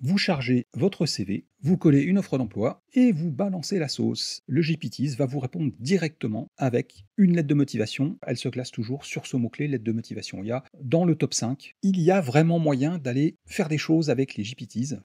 Vous chargez votre CV, vous collez une offre d'emploi et vous balancez la sauce. Le GPTs va vous répondre directement avec une lettre de motivation. Elle se classe toujours sur ce mot-clé, lettre de motivation. Il y a dans le top 5, il y a vraiment moyen d'aller faire des choses avec les GPTs.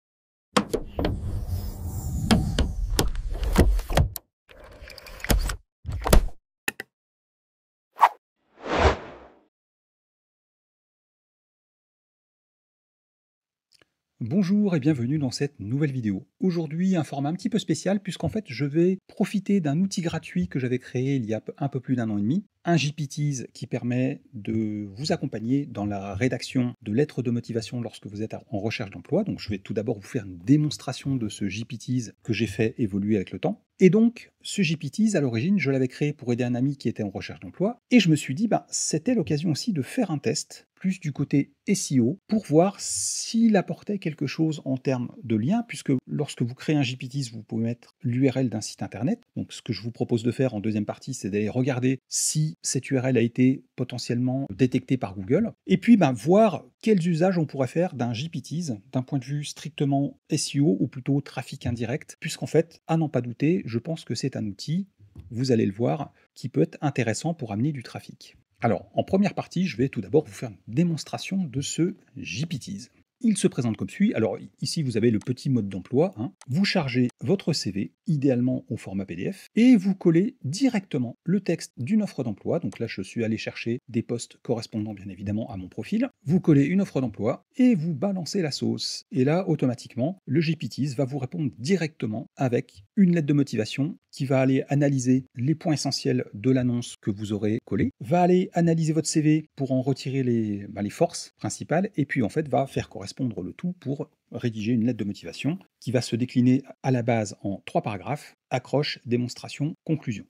Bonjour et bienvenue dans cette nouvelle vidéo. Aujourd'hui, un format un petit peu spécial puisqu'en fait, je vais profiter d'un outil gratuit que j'avais créé il y a un peu plus d'un an et demi, un GPTs qui permet de vous accompagner dans la rédaction de lettres de motivation lorsque vous êtes en recherche d'emploi. Donc, je vais tout d'abord vous faire une démonstration de ce GPTs que j'ai fait évoluer avec le temps. Et donc, ce GPTs, à l'origine, je l'avais créé pour aider un ami qui était en recherche d'emploi. Et je me suis dit, c'était l'occasion aussi de faire un test, plus du côté SEO, pour voir s'il apportait quelque chose en termes de lien, puisque lorsque vous créez un GPTs, vous pouvez mettre l'URL d'un site internet. Donc, ce que je vous propose de faire en deuxième partie, c'est d'aller regarder si cette URL a été potentiellement détectée par Google. Et puis, voir quels usages on pourrait faire d'un GPTs d'un point de vue strictement SEO, ou plutôt trafic indirect, puisqu'en fait, à n'en pas douter, je pense que c'est un outil, vous allez le voir, qui peut être intéressant pour amener du trafic. Alors, en première partie, je vais tout d'abord vous faire une démonstration de ce GPTs. Il se présente comme suit. Alors ici, vous avez le petit mode d'emploi. Vous chargez votre CV, idéalement au format PDF, et vous collez directement le texte d'une offre d'emploi. Donc là, je suis allé chercher des postes correspondant bien évidemment à mon profil. Vous collez une offre d'emploi et vous balancez la sauce. Et là, automatiquement, le GPTs va vous répondre directement avec une lettre de motivation qui va aller analyser les points essentiels de l'annonce que vous aurez collée, va aller analyser votre CV pour en retirer les forces principales, et puis en fait va faire correspondre le tout pour rédiger une lettre de motivation qui va se décliner à la base en 3 paragraphes, accroche, démonstration, conclusion.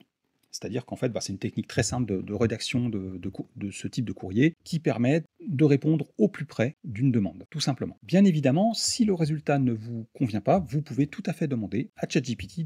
C'est-à-dire qu'en fait, c'est une technique très simple de rédaction de ce type de courrier qui permet de répondre au plus près d'une demande, tout simplement. Bien évidemment, si le résultat ne vous convient pas, vous pouvez tout à fait demander à ChatGPT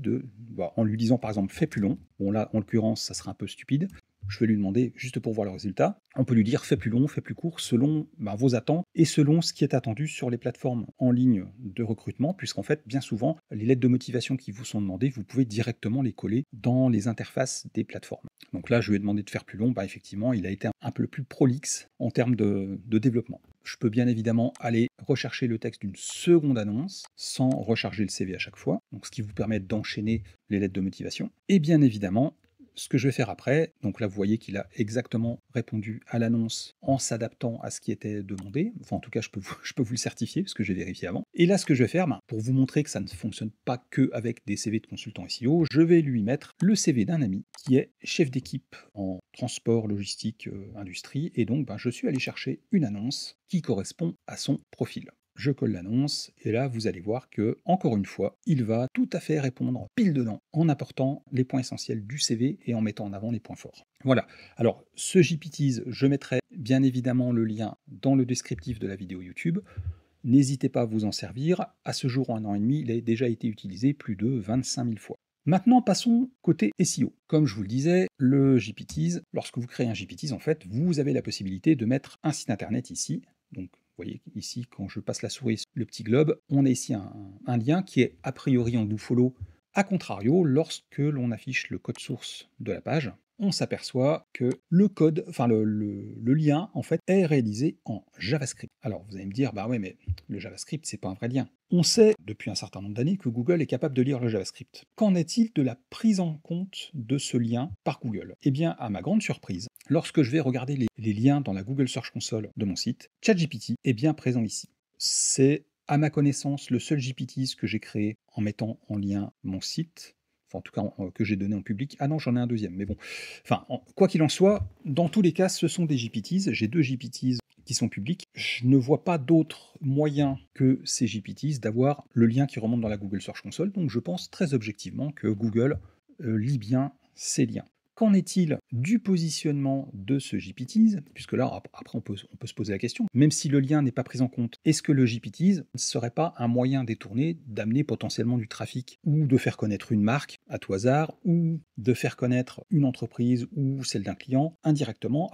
en lui disant par exemple « fais plus long ». Bon là, en l'occurrence, ça serait un peu stupide. Je vais lui demander juste pour voir le résultat. On peut lui dire fais plus long, fais plus court, selon vos attentes et selon ce qui est attendu sur les plateformes en ligne de recrutement, puisqu'en fait, bien souvent, les lettres de motivation qui vous sont demandées, vous pouvez directement les coller dans les interfaces des plateformes. Donc là, je lui ai demandé de faire plus long, effectivement, il a été un peu plus prolixe en termes de développement. Je peux bien évidemment aller rechercher le texte d'une seconde annonce sans recharger le CV à chaque fois, donc ce qui vous permet d'enchaîner les lettres de motivation. Et bien évidemment, ce que je vais faire après, donc là vous voyez qu'il a exactement répondu à l'annonce en s'adaptant à ce qui était demandé, enfin en tout cas je peux vous le certifier parce que j'ai vérifié avant. Et là ce que je vais faire, pour vous montrer que ça ne fonctionne pas que avec des CV de consultants SEO, je vais lui mettre le CV d'un ami qui est chef d'équipe en transport, logistique, industrie, et donc je suis allé chercher une annonce qui correspond à son profil. Je colle l'annonce, et là vous allez voir que, encore une fois, il va tout à fait répondre pile dedans, en apportant les points essentiels du CV et en mettant en avant les points forts. Voilà, alors ce GPTs, je mettrai bien évidemment le lien dans le descriptif de la vidéo YouTube. N'hésitez pas à vous en servir, à ce jour en un an et demi, il a déjà été utilisé plus de 25 000 fois. Maintenant, passons côté SEO. Comme je vous le disais, le GPTs, lorsque vous créez un GPTs, en fait, vous avez la possibilité de mettre un site internet ici. Donc, vous voyez ici, quand je passe la souris sur le petit globe, on a ici un lien qui est a priori en dofollow. A contrario, lorsque l'on affiche le code source de la page, on s'aperçoit que le code, le lien, en fait, est réalisé en JavaScript. Alors, vous allez me dire, ouais, mais le JavaScript, c'est pas un vrai lien. On sait depuis un certain nombre d'années que Google est capable de lire le JavaScript. Qu'en est-il de la prise en compte de ce lien par Google? Eh bien, à ma grande surprise, lorsque je vais regarder les liens dans la Google Search Console de mon site, ChatGPT est bien présent ici. C'est, à ma connaissance, le seul GPTs que j'ai créé en mettant en lien mon site, en tout cas que j'ai donné en public. Ah non, j'en ai un deuxième, mais bon. Quoi qu'il en soit, dans tous les cas, ce sont des GPTs. J'ai 2 GPTs qui sont publics. Je ne vois pas d'autre moyen que ces GPTs d'avoir le lien qui remonte dans la Google Search Console, donc je pense très objectivement que Google lit bien ces liens. Qu'en est-il du positionnement de ce GPTs? Puisque là, après, on peut se poser la question, même si le lien n'est pas pris en compte, est-ce que le GPTs ne serait pas un moyen détourné d'amener potentiellement du trafic ou de faire connaître une marque à tout hasard, ou de faire connaître une entreprise ou celle d'un client indirectement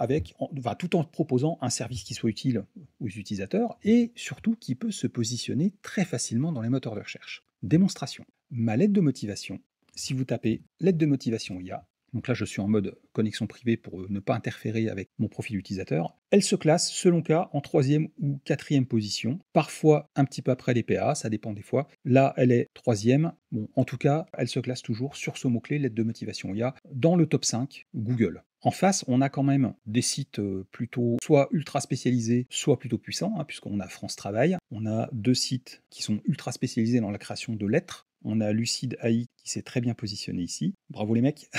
tout en proposant un service qui soit utile aux utilisateurs et surtout qui peut se positionner très facilement dans les moteurs de recherche. Démonstration. Ma lettre de motivation, si vous tapez lettre de motivation IA, donc là je suis en mode connexion privée pour ne pas interférer avec mon profil utilisateur, elle se classe selon cas en 3e ou 4e position, parfois un petit peu après les PA, ça dépend des fois. Là elle est 3e, bon, en tout cas elle se classe toujours sur ce mot-clé lettre de motivation IA dans le top 5 Google. En face, on a quand même des sites plutôt soit ultra spécialisés, soit plutôt puissants, puisqu'on a France Travail. On a 2 sites qui sont ultra spécialisés dans la création de lettres. On a Lucid AI qui s'est très bien positionné ici. Bravo les mecs,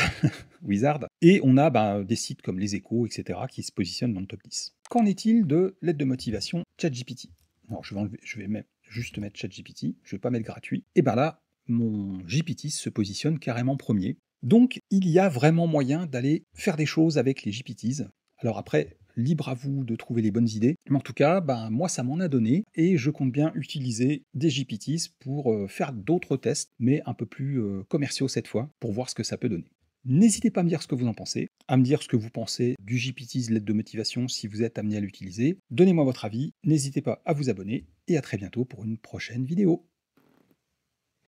Wizard. Et on a des sites comme Les Échos, etc. qui se positionnent dans le top 10. Qu'en est-il de l'aide de motivation ChatGPT? Alors je vais juste mettre ChatGPT, je ne vais pas mettre gratuit. Et bien là, mon GPT se positionne carrément premier. Donc il y a vraiment moyen d'aller faire des choses avec les GPTs. Alors après, libre à vous de trouver les bonnes idées. Mais en tout cas, moi ça m'en a donné et je compte bien utiliser des GPTs pour faire d'autres tests, mais un peu plus commerciaux cette fois, pour voir ce que ça peut donner. N'hésitez pas à me dire ce que vous en pensez, à me dire ce que vous pensez du GPTs lettre de motivation si vous êtes amené à l'utiliser. Donnez-moi votre avis, n'hésitez pas à vous abonner et à très bientôt pour une prochaine vidéo.